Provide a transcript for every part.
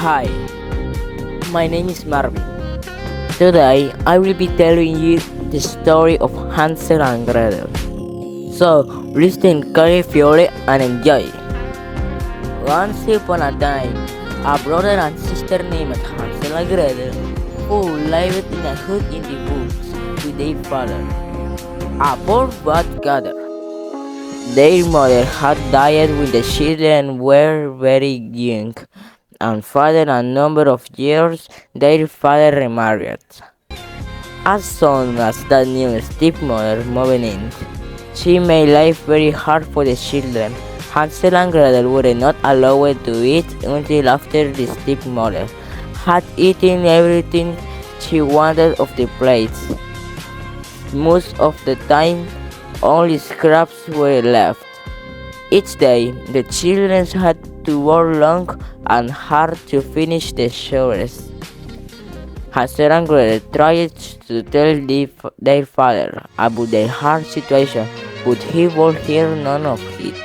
Hi, my name is Marvin. Today I will be telling you the story of Hansel and Gretel. So listen carefully and enjoy. Once upon a time, a brother and sister named Hansel and Gretel who lived in a hut in the woods with their father, a poor but gatherer. Their mother had died when the children were very young, and after a number of years, their father remarried. As soon as that new stepmother moved in, she made life very hard for the children. Hansel and Gretel were not allowed to eat until after the stepmother had eaten everything she wanted off the plates. Most of the time, only scraps were left. Each day, the children had to work long and hard to finish the chores. Hansel and Gretel tried to tell their father about their hard situation, but he would hear none of it.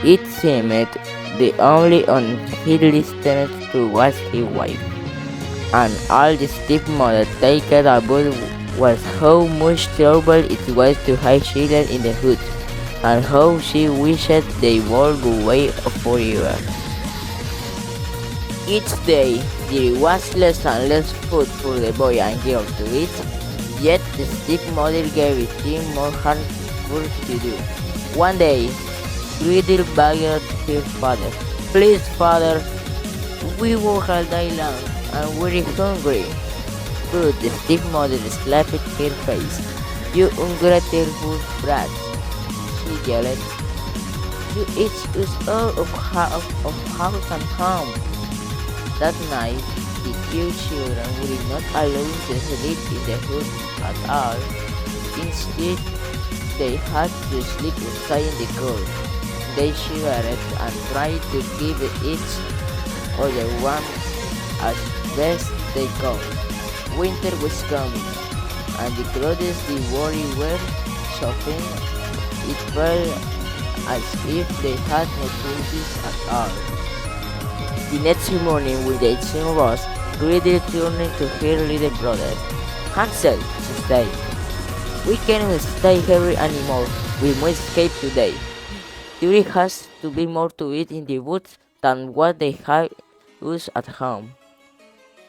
It seemed the only one he listened to was his wife, and all the stepmother talked about was how much trouble it was to have children in the hood, and how she wished they would go away forever. Each day there was less and less food for the boy and girl to eat, yet the stepmother gave it more hard work to do. One day, Gretel begged her father, "Please, father, we work all day long and we're hungry." But the stepmother slapped her face. "You ungrateful brat," she yelled. "You eat us all of house and home." That night, the two children were not allowed to sleep in the hut at all. Instead, they had to sleep outside in the cold. They shivered and tried to keep each other warm as best they could. Winter was coming, and the clothes they wore were soaking. It felt as if they had no clothes at all. The next morning, when the sun rose, Gretel turned to her little brother. "Hansel," she said, "we cannot stay here anymore. We must escape today. There has to be more to eat in the woods than what they have us at home."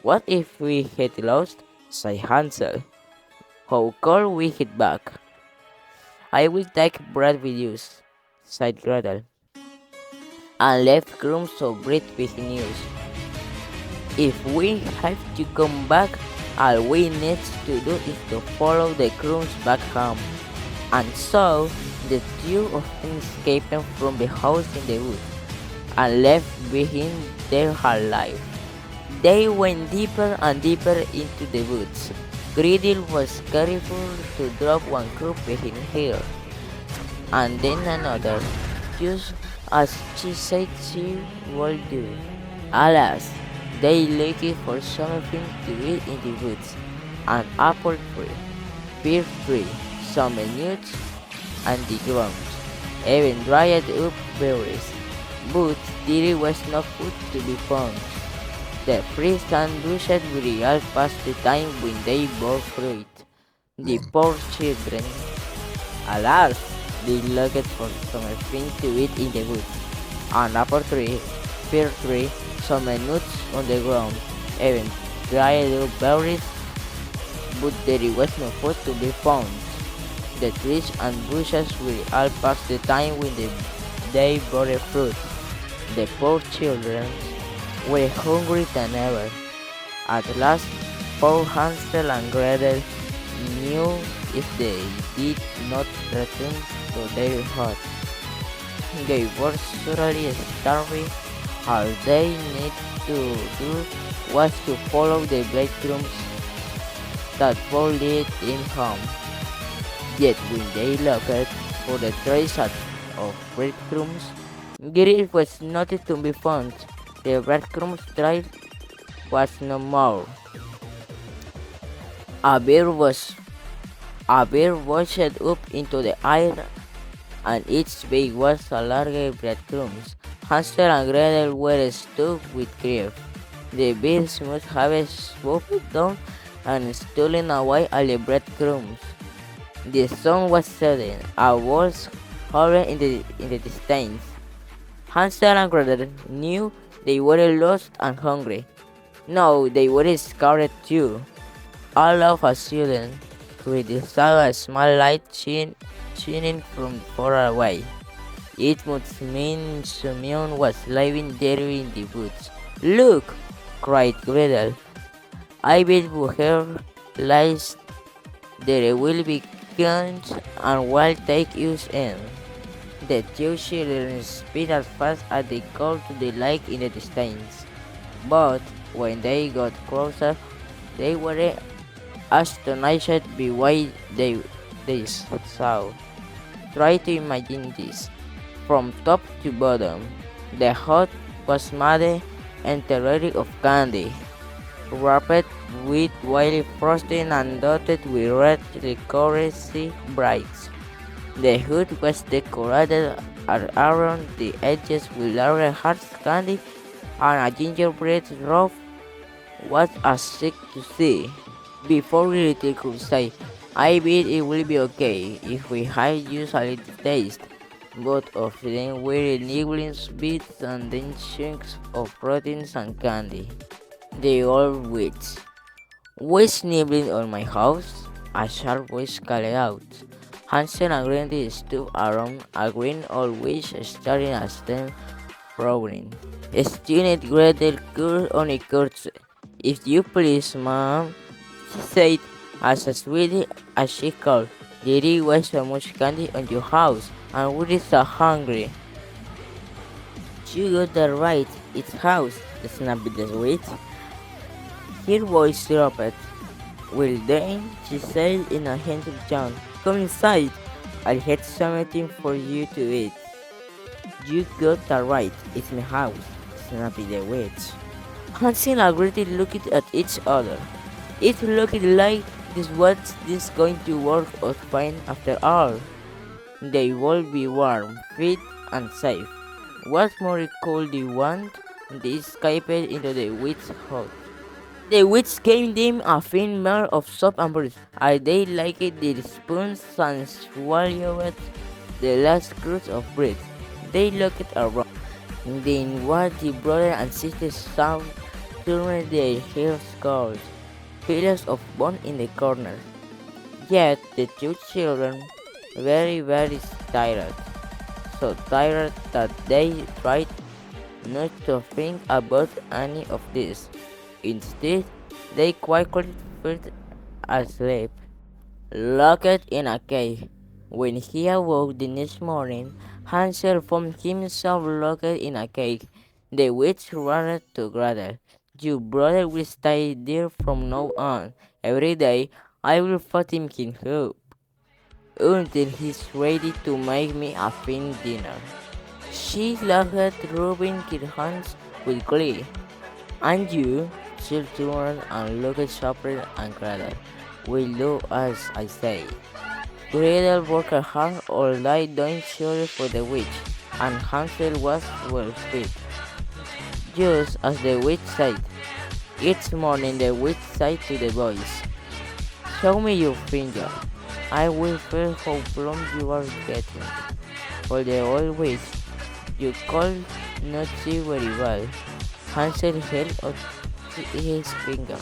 "What if we get lost?" said Hansel. "How could we get back?" "I will take bread with you," said Gretel, "and left crumbs of bread behind us. If we have to come back, all we need to do is to follow the crumbs back home." And so the two of them escaped from the house in the wood and left behind their hard life. They went deeper and deeper into the woods. Gretel was careful to drop one crumb behind her, and then another, just as she said she would do. Alas, they looked for something to eat in the woods: an apple tree, pear tree, some nuts, and the ground, even dried up berries. But there was no food to be found. The trees and bushes were all past the time when they bore fruit. The poor children, alas, they looked for something to eat in the woods: an apple tree, pear tree, some nuts on the ground, even dried up berries, but there was no food to be found. The trees and bushes were all past the time when they bore fruit. The poor children were hungry than ever. At last, poor Hansel and Gretel knew if they did not return to their hut, they were surely starving. All they needed to do was to follow the breadcrumbs that would lead them home. Yet when they looked for the trace of breadcrumbs, there was nothing to be found. The breadcrumbs trail was no more. A bear was washed up into the air, and its bag was a large breadcrumbs. Hansel and Gretel were stuck with grief. The beast must have swooped down and stolen away all the breadcrumbs. The sun was setting, a wolf howling in the distance. Hansel and Gretel knew they were lost and hungry. No, they were scared too. All of a sudden, Gretel saw a small light shining from far away. It must mean someone was living there in the woods. Look! Cried Gretel. I bet here lies there will be guns and will take us in. The two children sped as fast as they could to the lake in the distance. But when they got closer, they were astonished by what they saw. Try to imagine this. From top to bottom, the hut was made entirely of candy, wrapped with white frosting and dotted with red licorice bricks. The hood was decorated around the edges with large hard candy, and a gingerbread roof was a sight to see. Before Little could say, I bet it will be okay if we had just a little taste. Both of them were nibbling bits and then chunks of proteins and candy. The old witch. Who's nibbling on my house? A sharp voice called out. Hansel and Gretel stood around a green old witch staring at them, frowning. Stunned, Gretel could only curtsy. If you please, ma'am, she said, as sweetly as she could. There was so much candy on your house, and we're so hungry. You got that right, it's house, snapped the witch. Her voice dropped. Well then, she said in a gentle tone, come inside. I had something for you to eat. You got that right, it's my house, snapped the witch. Hansel and Gretel looked at each other. It looked like this going to work out fine after all. They will be warm, fit, and safe. What more could they want? They escaped into the witch's hut. The witch gave them a thin meal of soap and bread, and they liked their spoons and swallowed the last crust of bread. They looked around. Then what the brother and sister saw turned their hair scald, pillows of bone in the corner. Yet the two children very tired, so tired that they tried not to think about any of this. Instead, they quietly fell asleep, locked in a cave. When he awoke the next morning, Hansel found himself locked in a cave. The witch ran to Gretel. Your brother will stay there from now on. Every day, I will fatten him up until he's ready to make me a fine dinner. She laughed, rubbing her hands with glee. And you, she turned and looked sharply at Gretel. Will do as I say. Gretel worked hard all night doing chores for the witch, and Hansel was well fed. Just as the witch said. Each morning the witch said to the boys, show me your finger. I will feel how plump you are getting. For the old witch, you could not see very well. Hansel held out his finger.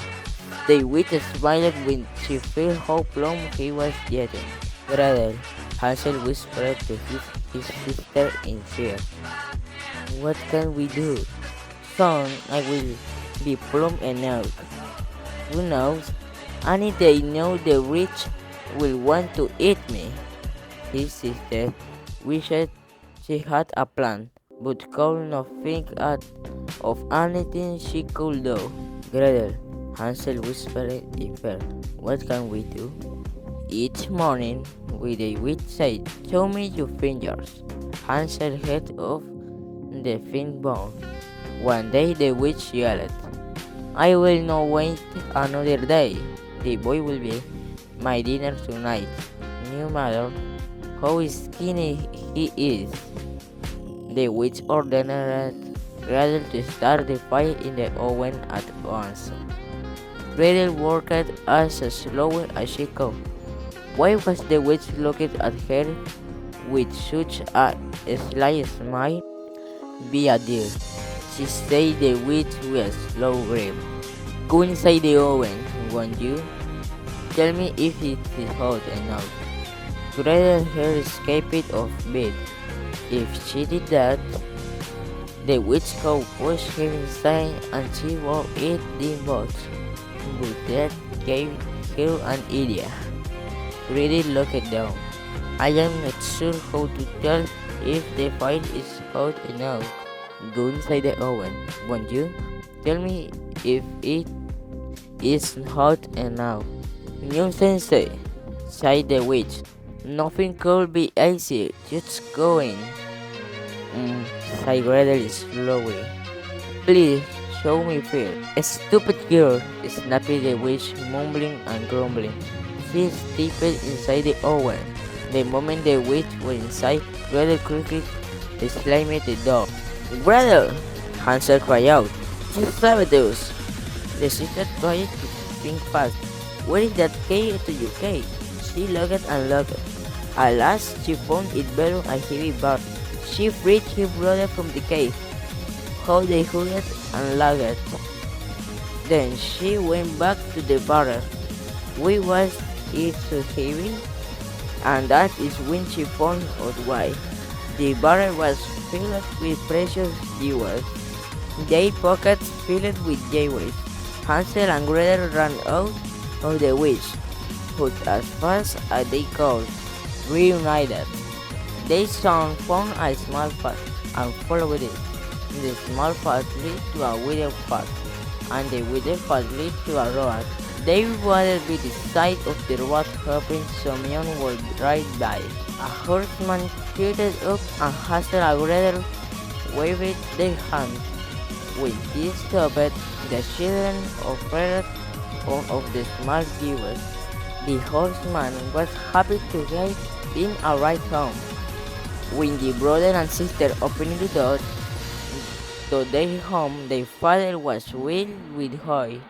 The witch smiled when she felt how plump he was getting. Gretel, Hansel whispered to his sister in fear. What can we do? Soon I will be plump enough. Who knows? Any day now the rich will want to eat me. His sister wished she had a plan, but could not think of anything she could do. Gretel, Hansel whispered in fear. What can we do? Each morning, with a witch said, show me your fingers. Hansel held off the thin bone. One day the witch yelled, I will not wait another day. The boy will be my dinner tonight, no matter how skinny he is. The witch ordered Gretel to start the fire in the oven at once. Gretel worked as slowly as she could. Why was the witch looking at her with such a sly smile? Be a dear, she said the witch with a slow breath. Go inside the oven, won't you? Tell me if it is hot enough. Gretel her escaped of bed. If she did that, the witch could push her inside and she would eat the box. But that gave her an idea. Gretel looked down. I am not sure how to tell if the fire is hot enough. Go inside the oven, won't you? Tell me if it is hot enough. No sensei, sighed the witch. Nothing could be easier. Just go in. Sighed Gretel slowly. Please, show me fear. A stupid girl, snapped the witch, mumbling and grumbling. She stepped inside the oven. The moment the witch was inside, Gretel quickly slammed the door. Gretel! Hansel cried out. You savages! The sister tried to think fast. Where is that key to your cave? She looked and looked. At last, she found it bearing a heavy bar. She freed her brother from the cave. How they hugged and laughed. Then she went back to the barrel. Why was it so heavy? And that is when she found out why. The barrel was filled with precious jewels. Their pockets filled with jewels. Hansel and Gretel ran out of the witch, but as fast as they could, reunited. They soon found a small path and followed it. The small path led to a wider path, and the wider path led to a road. They would be the side of the road hoping someone would ride by. A horseman shouted up and Hansel and Gretel waved their hands. When he stopped, the children offered one of the small jewels. The horseman was happy to give them a ride home. When the brother and sister opened the door to their home, their father was filled with joy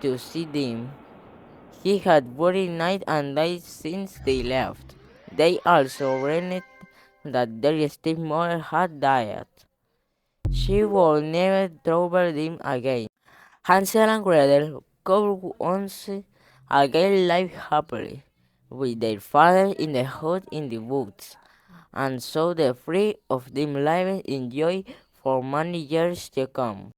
to see them. He had worried night and day since they left. They also learned that their stepmother had died. She would never trouble them again. Hansel and Gretel could once again live happily with their father in the hut in the woods, and so the three of them lived in joy for many years to come.